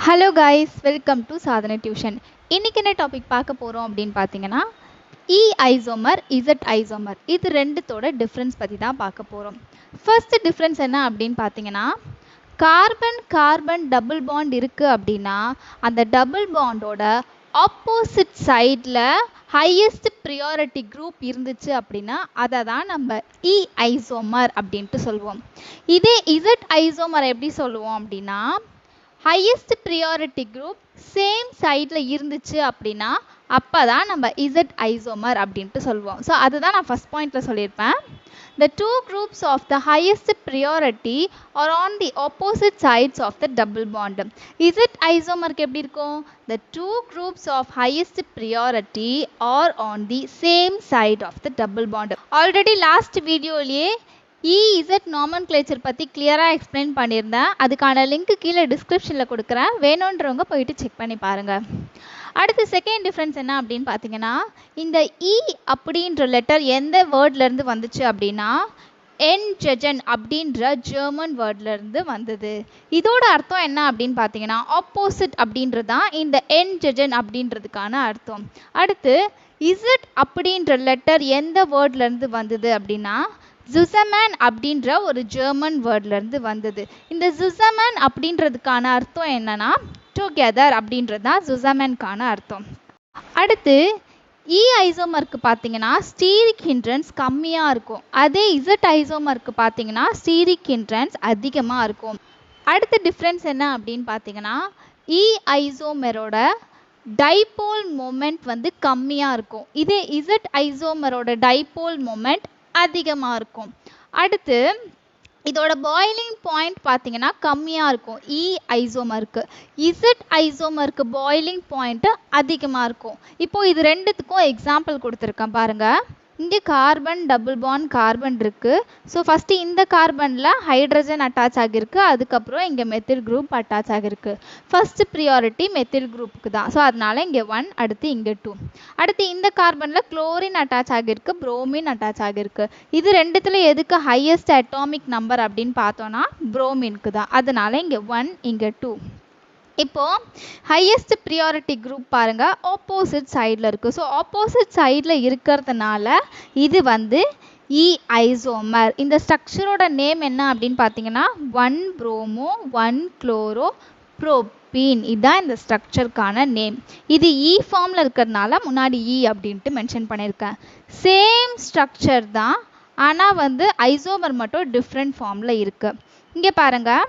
Hello guys, welcome to சாதனை tuition. இன்றைக்கி என்ன டாபிக் பார்க்க போகிறோம் அப்படின்னு பார்த்தீங்கன்னா, இ ஐசோமர், இசட் ஐசோமர் இது ரெண்டுத்தோட டிஃப்ரென்ஸ் பற்றி தான் பார்க்க போகிறோம். ஃபர்ஸ்ட் டிஃப்ரென்ஸ் என்ன அப்படின்னு பார்த்தீங்கன்னா, கார்பன் கார்பன் டபுள் பாண்ட் இருக்குது அப்படின்னா அந்த டபுள் பாண்டோட ஆப்போசிட் சைடில் ஹையஸ்ட் ப்ரியாரிட்டி குரூப் இருந்துச்சு அப்படின்னா அதை தான் நம்ம இ ஐசோமர் அப்படின்ட்டு சொல்லுவோம். இதே இசட் ஐசோமர் எப்படி சொல்லுவோம் அப்படின்னா, ஹையஸ்ட் ப்ரியாரிட்டி குரூப் சேம் சைடில் இருந்துச்சு அப்படின்னா அப்போ தான் நம்ம இசட் ஐசோமர் அப்படின்ட்டு சொல்லுவோம். ஸோ அதுதான் நான் ஃபஸ்ட் பாயிண்டில் சொல்லியிருப்பேன். The two groups of the highest priority are on the opposite sides of the double bond. Z isomerக்கு எப்படி இருக்கும்? The two groups of highest priority are on the same side of the double bond. Already last videoலயே Z nomenclature பற்றி கிளியராக explain பண்ணியிருந்தேன். அதுக்கான link கீழே டிஸ்கிரிப்ஷனில் கொடுக்குறேன், வேணுன்றவங்க போயிட்டு செக் பண்ணி பாருங்கள். அடுத்து செகண்ட் டிஃப்ரென்ஸ் என்ன அப்படின்னு பார்த்தீங்கன்னா, இந்த இ அப்படின்ற லெட்டர் எந்த வேர்ட்லேருந்து வந்துச்சு அப்படின்னா என்ஜெஜன் அப்படின்ற ஜெர்மன் வேர்ட்லேருந்து வந்தது. இதோட அர்த்தம் என்ன அப்படின்னு பார்த்தீங்கன்னா ஆப்போசிட் அப்படின்றது தான் இந்த என்ஜெஜன் அப்படின்றதுக்கான அர்த்தம். அடுத்து இசட் அப்படின்ற லெட்டர் எந்த வேர்ட்லேருந்து வந்தது அப்படின்னா ஜுசமேன் அப்படின்ற ஒரு ஜெர்மன் வேர்ட்லேருந்து வந்தது. இந்த ஜுசமேன் அப்படின்றதுக்கான அர்த்தம் என்னன்னா டுகெதர் அப்படின்றது தான் ஜுசமேனுக்கான அர்த்தம். அடுத்து இ ஐசோமருக்கு பார்த்தீங்கன்னா ஸ்டீரிக் ஹிண்ட்ரன்ஸ் கம்மியாக இருக்கும். அதே இசட் ஐசோமருக்கு பார்த்தீங்கன்னா ஸ்டீரிக் ஹிண்ட்ரன்ஸ் அதிகமாக இருக்கும். அடுத்த டிஃப்ரென்ஸ் என்ன அப்படின்னு பார்த்தீங்கன்னா, இ ஐசோமரோட டைபோல் மொமெண்ட் வந்து கம்மியாக இருக்கும். இதே இசட் ஐசோமரோட டைபோல் மொமெண்ட் அதிகமாக இருக்கும். அடுத்து இதோட பாய்லிங் பாயிண்ட் பார்த்தீங்கன்னா கம்மியாக இருக்கும் இ ஐசோமருக்கு. இசட் ஐசோமருக்கு பாய்லிங் பாயிண்ட்டு அதிகமாக இருக்கும். இப்போது இது ரெண்டுத்துக்கும் எக்ஸாம்பிள் கொடுத்துருக்கேன் பாருங்கள். இங்கே கார்பன் டபுள் பாண்ட் கார்பன் இருக்குது. ஸோ ஃபஸ்ட்டு இந்த கார்பனில் ஹைட்ரஜன் அட்டாச் ஆகியிருக்கு, அதுக்கப்புறம் இங்கே மெத்தில் குரூப் அட்டாச் ஆகிருக்கு. ஃபஸ்ட்டு ப்ரியாரிட்டி மெத்தில் குரூப்புக்கு தான். ஸோ அதனால் இங்கே 1, அடுத்து இங்கே 2. அடுத்து இந்த கார்பனில் குளோரின் அட்டாச் ஆகியிருக்கு, புரோமின் அட்டாச் ஆகியிருக்கு. இது ரெண்டுத்தில் எதுக்கு ஹையஸ்ட் அட்டாமிக் நம்பர் அப்படின்னு பார்த்தோன்னா புரோமினுக்கு தான். அதனால் இங்கே 1, இங்கே 2. இப்போது ஹையஸ்ட் ப்ரியாரிட்டி குரூப் பாருங்கள் ஆப்போசிட் சைடில் இருக்குது. ஸோ ஆப்போசிட் சைடில் இருக்கிறதுனால இது வந்து இ ஐசோமர். இந்த ஸ்ட்ரக்சரோட நேம் என்ன அப்படின்னு பார்த்தீங்கன்னா 1 புரோமோ 1 குளோரோ ப்ரோப்பீன். இதுதான் இந்த ஸ்ட்ரக்சருக்கான நேம். இது இ ஃபார்மில் இருக்கிறதுனால முன்னாடி இ அப்படின்ட்டு மென்ஷன் பண்ணியிருக்கேன். சேம் ஸ்ட்ரக்சர் தான், ஆனால் வந்து ஐசோமர் மட்டும் டிஃப்ரெண்ட் ஃபார்மில் இருக்குது. இங்கே பாருங்கள்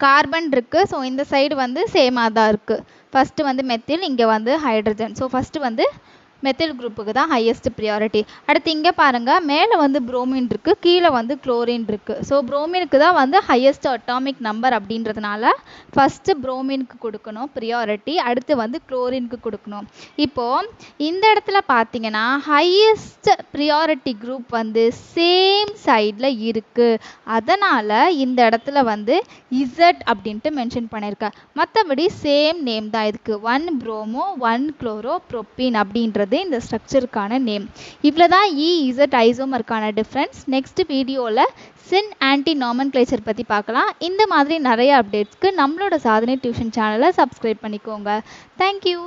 கார்பன் இருக்குது. ஸோ இந்த சைடு வந்து சேமாக தான் இருக்குது. ஃபஸ்ட்டு வந்து மெத்தில், இங்கே வந்து ஹைட்ரஜன். ஸோ ஃபஸ்ட்டு வந்து மெத்தில் குரூப்புக்கு தான் ஹையஸ்ட் ப்ரியாரிட்டி. அடுத்து இங்கே பாருங்கள் மேலே வந்து புரோமின் இருக்குது, கீழே வந்து குளோரின் இருக்குது. ஸோ புரோமினுக்கு தான் வந்து ஹையஸ்ட் அட்டாமிக் நம்பர் அப்படின்றதுனால ஃபஸ்ட்டு புரோமினுக்கு கொடுக்கணும் ப்ரியாரிட்டி, அடுத்து வந்து குளோரினுக்கு கொடுக்கணும். இப்போது இந்த இடத்துல பார்த்தீங்கன்னா ஹையஸ்ட் ப்ரியாரிட்டி குரூப் வந்து சேம் சைடில் இருக்குது. அதனால் இந்த இடத்துல வந்து இசட் அப்படின்ட்டு மென்ஷன் பண்ணியிருக்கேன். மற்றபடி சேம் நேம் தான் இதுக்கு. 1 புரோமோ 1 குளோரோ ப்ரோப்பீன் அப்படின்றது இந்த ஸ்ட்ரக்சருக்கான நேம். இவ்வளோ தான் இ இசட் ஐசோமருக்கான டிஃப்ரென்ஸ். நெக்ஸ்ட் வீடியோவில் சின் ஆன்டி நாமன்க்ளேச்சர் பற்றி பார்க்கலாம். இந்த மாதிரி நிறைய அப்டேட்ஸ்க்கு நம்மளோட சாதனை டியூஷன் சேனலை சப்ஸ்கிரைப் பண்ணிக்கோங்க. தேங்க்யூ.